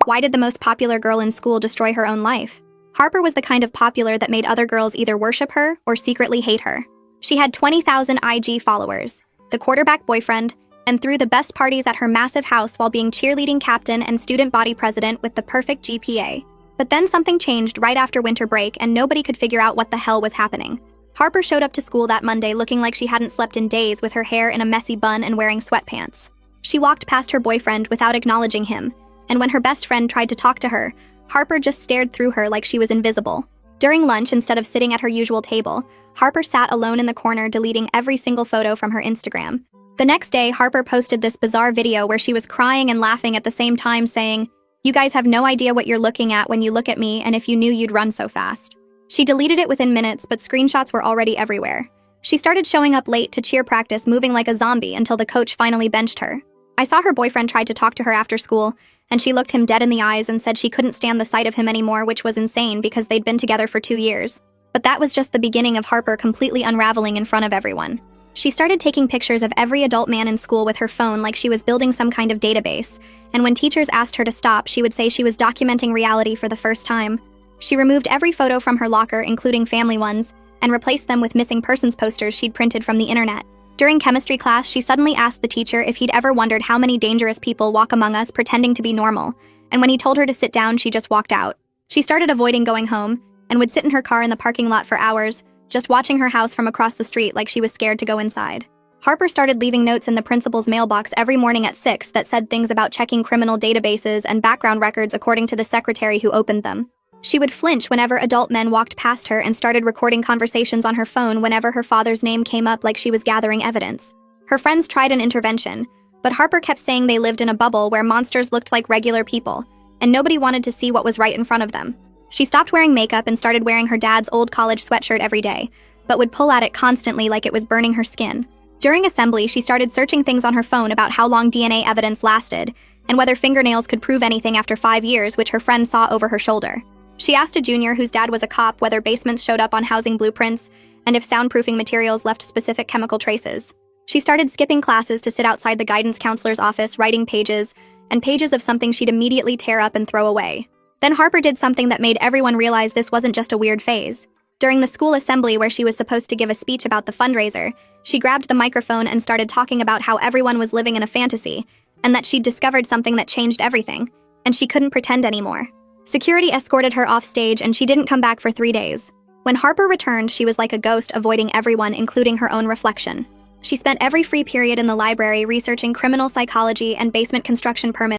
Why did the most popular girl in school destroy her own life? Harper was the kind of popular that made other girls either worship her or secretly hate her. She had 20,000 IG followers, the quarterback boyfriend, and threw the best parties at her massive house while being cheerleading captain and student body president with the perfect GPA. But then something changed right after winter break and nobody could figure out what the hell was happening. Harper showed up to school that Monday looking like she hadn't slept in days, with her hair in a messy bun and wearing sweatpants. She walked past her boyfriend without acknowledging him, and when her best friend tried to talk to her, Harper just stared through her like she was invisible. During lunch, instead of sitting at her usual table, Harper sat alone in the corner deleting every single photo from her Instagram. The next day, Harper posted this bizarre video where she was crying and laughing at the same time, saying, "You guys have no idea what you're looking at when you look at me, and if you knew you'd run so fast." She deleted it within minutes, but screenshots were already everywhere. She started showing up late to cheer practice, moving like a zombie until the coach finally benched her. I saw her boyfriend tried to talk to her after school, and she looked him dead in the eyes and said she couldn't stand the sight of him anymore, which was insane because they'd been together for 2 years. But that was just the beginning of Harper completely unraveling in front of everyone. She started taking pictures of every adult man in school with her phone like she was building some kind of database, and when teachers asked her to stop, she would say she was documenting reality for the first time. She removed every photo from her locker, including family ones, and replaced them with missing persons posters she'd printed from the internet. During chemistry class, she suddenly asked the teacher if he'd ever wondered how many dangerous people walk among us pretending to be normal, and when he told her to sit down, she just walked out. She started avoiding going home, and would sit in her car in the parking lot for hours, just watching her house from across the street like she was scared to go inside. Harper started leaving notes in the principal's mailbox every morning at 6 that said things about checking criminal databases and background records according to the secretary who opened them. She would flinch whenever adult men walked past her and started recording conversations on her phone whenever her father's name came up like she was gathering evidence. Her friends tried an intervention, but Harper kept saying they lived in a bubble where monsters looked like regular people, and nobody wanted to see what was right in front of them. She stopped wearing makeup and started wearing her dad's old college sweatshirt every day, but would pull at it constantly like it was burning her skin. During assembly, she started searching things on her phone about how long DNA evidence lasted, and whether fingernails could prove anything after 5 years, which her friend saw over her shoulder. She asked a junior whose dad was a cop whether basements showed up on housing blueprints and if soundproofing materials left specific chemical traces. She started skipping classes to sit outside the guidance counselor's office writing pages and pages of something she'd immediately tear up and throw away. Then Harper did something that made everyone realize this wasn't just a weird phase. During the school assembly where she was supposed to give a speech about the fundraiser, she grabbed the microphone and started talking about how everyone was living in a fantasy and that she'd discovered something that changed everything, and she couldn't pretend anymore. Security escorted her off stage and she didn't come back for 3 days. When Harper returned, she was like a ghost, avoiding everyone, including her own reflection. She spent every free period in the library researching criminal psychology and basement construction permits.